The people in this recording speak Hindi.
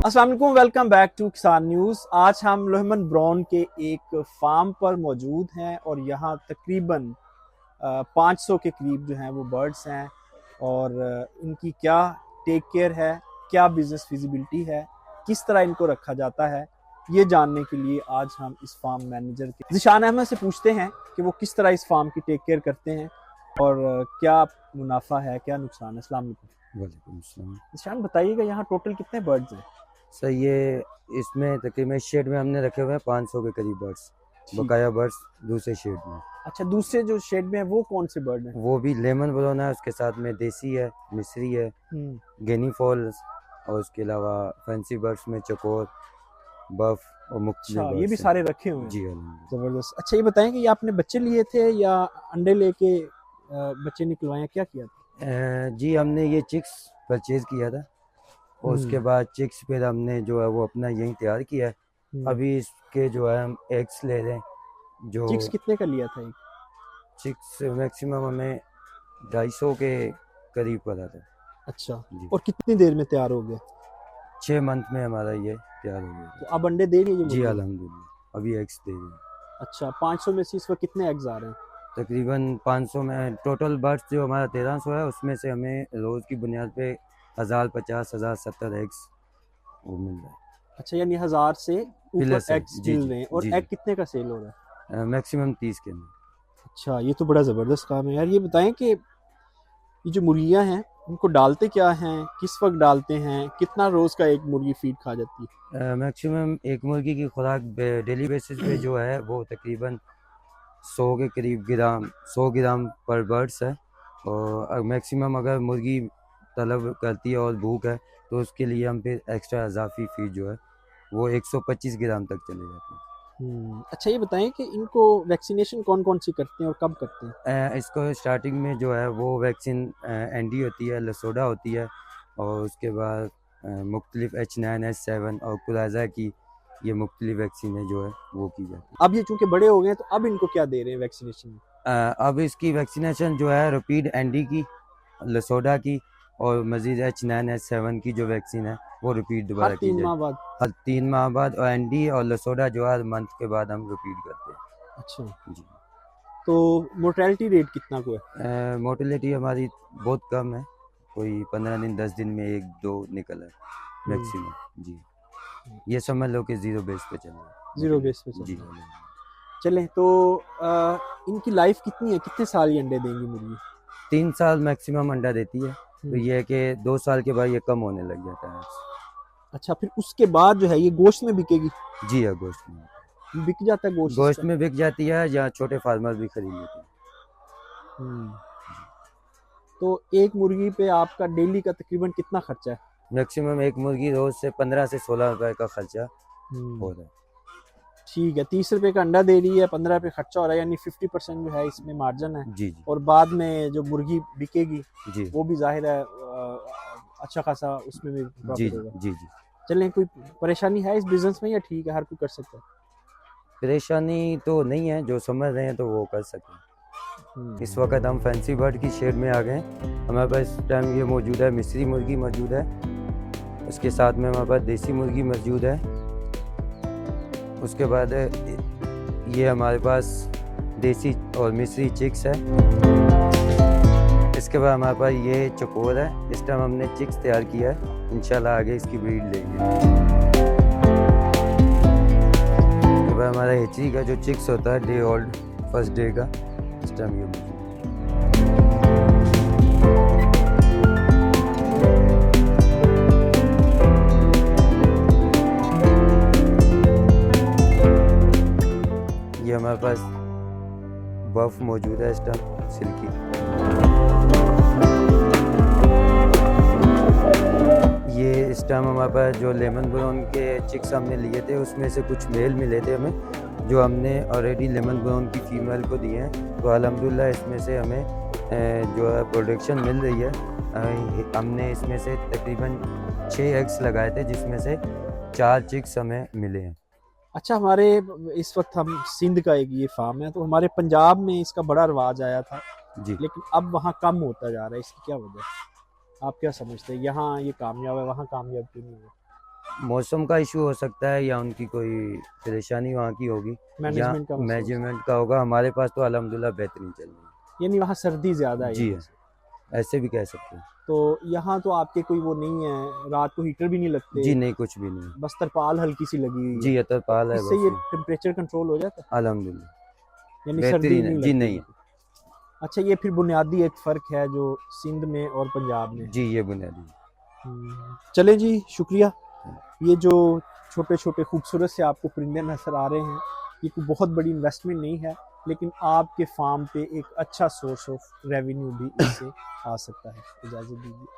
अस्सलाम वालेकुम, वेलकम बैक टू किसान न्यूज़। आज हम लोहमन ब्राउन के एक फार्म पर मौजूद हैं और यहाँ तकरीबन 500 के करीब जो हैं वो बर्ड्स हैं और इनकी क्या टेक केयर है, क्या बिज़नेस फिजिबिलिटी है, किस तरह इनको रखा जाता है, ये जानने के लिए आज हम इस फार्म मैनेजर के ज़िशान अहमद से पूछते हैं कि वो किस तरह इस फार्म की टेक केयर करते हैं और क्या मुनाफा है, क्या नुकसान है। अस्सलाम वालेकुम। वालेकुम अस्सलाम। ज़िशान बताइएगा, यहाँ टोटल कितने बर्ड्स हैं? सर ये इसमें तकरीबन शेड में हमने रखे हुए हैं 500 के करीब बर्ड्स, ठीक। बकाया बर्ड्स दूसरे शेड में। अच्छा, दूसरे जो शेड में है वो कौन से बर्ड हैं? वो भी लेमन ब्राउन है, उसके साथ में देसी है, मिस्री है, गिनी फॉल्स और उसके अलावा फैंसी बर्ड्स में चकोर, बफ और मुख्तलिफ अच्छा, ये बर्ड्स भी हैं। सारे रखे हुए हैं। जी अलहम्दुलिल्लाह। जबरदस्त। अच्छा, ये बताएं कि ये आपने बच्चे लिए थे या अंडे लेके बच्चे निकलवाए, क्या किया था? जी हमने ये चिक्स परचेज किया था और उसके बाद चिक्स फिर हमने जो है वो अपना यहीं तैयार किया है। अभी इसके जो है हम एग्स ले रहे हैं। जो चिक्स कितने का लिया था एक? चिक्स मैक्सिमम हमें 250 के करीब पड़ा था। अच्छा, जी और कितनी देर में तैयार हो गया? 6 मंथ में हमारा ये तैयार हो गया तो अब अंडे दे रही है ये था। जी मुर्गी? अल्हम्दुलिल्लाह अभी एग्स दे रहे हैं। अच्छा, 500 में से इस वक्त कितने एग्स आ रहे हैं? तकरीबन 500 में टोटल बर्ड्स जो हमारा 1300 है, उसमें से हमें रोज़ की बुनियाद पे 1050, 1070 एग्स वो मिल रहा है। अच्छा, यानी 1000 से ऊपर प्लस है। एग्स जी मिल जी रहे हैं। और जी एग जी कितने का सेल हो रहा है? मैक्सिमम 30 के अंदर। अच्छा, ये तो बड़ा ज़बरदस्त काम है यार। ये बताएं कि ये जो मुर्गियां हैं उनको डालते क्या हैं, किस वक्त डालते हैं, कितना रोज का एक मुर्गी फीड खा जाती है? मैक्सिमम एक मुर्गी की खुराक डेली बेसिस पे जो है वो तकरीबन 100 के करीब ग्राम 100 ग्राम पर बर्ड्स है। और मैक्सिमम अगर मुर्गी तलब करती है और भूख है तो उसके लिए हम फिर एक्स्ट्रा इजाफी फीड जो है वो 125 ग्राम तक चले जाते हैं। अच्छा, ये बताएं कि इनको वैक्सीनेशन कौन कौन सी करते हैं और कब करते हैं? इसको स्टार्टिंग में जो है वो वैक्सीन एंडी होती है, लसोडा होती है और उसके बाद मुख्तलिफ H9H7 और कुराजा की ये मुख्तलिफ वैक्सीनें जो है वो की जाती अब ये चूंकि बड़े हो गए हैं तो अब इनको क्या दे रहे हैं वैक्सीनेशन में? है। अब इसकी वैक्सीनेशन जो है रिपीट एंडी की, लसोडा की और मजीद H9H7 की जो वैक्सीन है वो रिपीट दोबारा हर की 3 माह जाती बाद? है। हर 3 माह बाद। और एंडी और लसोडा जो है मंथ के बाद हम रिपीट करते हैं। अच्छा, जी तो मोर्टेलिटी रेट कितना को है? मोटिलिटी हमारी बहुत कम है, कोई 15 दिन 10 दिन में 1-2 निकल है मैक्सिमम। जी ये समझ लो कि जीरो बेस पे चल रहा है। जीरो बेस पे चल जी रहा है। चलें तो इनकी लाइफ कितनी है, कितने साल ये अंडे देंगी मुर्गी? 3 साल मैक्सिमम अंडा देती है। तो ये है कि 2 साल के बाद ये कम होने लग जाता है। अच्छा, फिर उसके बाद जो है ये गोश्त में बिकेगी? जी है, गोश्त में बिक जाता है गोश्त गोश्त इसका? में बिक जाती है या छोटे फार्मर भी खरीद लेते हैं। तो एक मुर्गी पे आपका डेली का तकरीबन कितना खर्चा है? मैक्सिमम एक मुर्गी रोज से 15 से 16 रुपए का खर्चा हो रहा है। ठीक है, 30 रुपए का अंडा दे रही है, 15 रुपए खर्चा हो रहा है, यानी 50% जो है इसमें मार्जिन है। जी जी और बाद में जो मुर्गी बिकेगी जी वो भी जाहिर है अच्छा खासा उसमें भी जी प्रॉफिट होगा। जी जी। चलें, कोई परेशानी है इस बिजनेस में या ठीक है, हर कोई कर सकता है? परेशानी तो नहीं है, जो समझ रहे हैं तो वो कर सकते हैं। इस वक्त हम फैंसी बर्ड की शेड में आ गए। हमारे पास इस टाइम ये मौजूद है, मिस्री मुर्गी मौजूद है, उसके साथ में हमारे पास देसी मुर्गी मौजूद है। उसके बाद ये हमारे पास देसी और मिस्री चिक्स है। इसके बाद हमारे पास ये चकोर है। इस टाइम हमने चिक्स तैयार किया है, इंशाल्लाह आगे इसकी ब्रीड लेंगे। उसके बाद हमारा हेचरी का जो चिक्स होता है डे ओल्ड फर्स्ट डे का, इस टाइम ये हमारे पास बफ मौजूद है इस टाइम सिल्की। ये इस टाइम हमारे पास जो लेमन ब्राउन के चिक्स हमने लिए थे उसमें से कुछ मेल मिले थे हमें, जो हमने ऑलरेडी लेमन ब्राउन की फीमेल को दिए हैं। तो अल्हम्दुलिल्लाह इसमें से हमें जो है प्रोडक्शन मिल रही है। हमने इसमें से तकरीबन 6 एग्स लगाए थे जिसमें से 4 चिक्स हमें मिले हैं। अच्छा, हमारे इस वक्त हम सिंध का एक ये फार्म है, तो हमारे पंजाब में इसका बड़ा रिवाज आया था जी, लेकिन अब वहाँ कम होता जा रहा है, इसकी क्या वजह है? आप क्या समझते हैं, यहाँ ये कामयाब है, वहाँ कामयाब क्यों नहीं है? मौसम का इशू हो सकता है या उनकी कोई परेशानी वहाँ की होगी या मैनेजमेंट का मसला हो मैनेजमेंट का होगा। हमारे पास तो अल्हम्दुलिल्लाह बेहतरीन चल रही है। सकता है। यानी वहाँ सर्दी ज़्यादा है जी यहाँ से। ऐसे भी कह सकते हैं। तो यहाँ तो आपके कोई वो नहीं है, रात को हीटर भी नहीं लगते? जी नहीं, कुछ भी नहीं। बस तरपाल हल्की सी लगी हुई है। जी तरपाल है इससे बस ये ये। टेम्परेचर कंट्रोल हो जाता है, अल्हम्दुलिल्लाह यानी सर्दी बेहतरीन नहीं है। जी लगती? नहीं। अच्छा, ये फिर बुनियादी एक फ़र्क है जो सिंध में और पंजाब में। जी ये बुनियादी। चलें जी, शुक्रिया। ये जो छोटे छोटे खूबसूरत से आपको परिंदे नज़र आ रहे हैं, ये कोई बहुत बड़ी इन्वेस्टमेंट नहीं है, लेकिन आपके फार्म पे एक अच्छा सोर्स ऑफ रेवेन्यू भी इससे आ सकता है। इजाज़त दीजिए।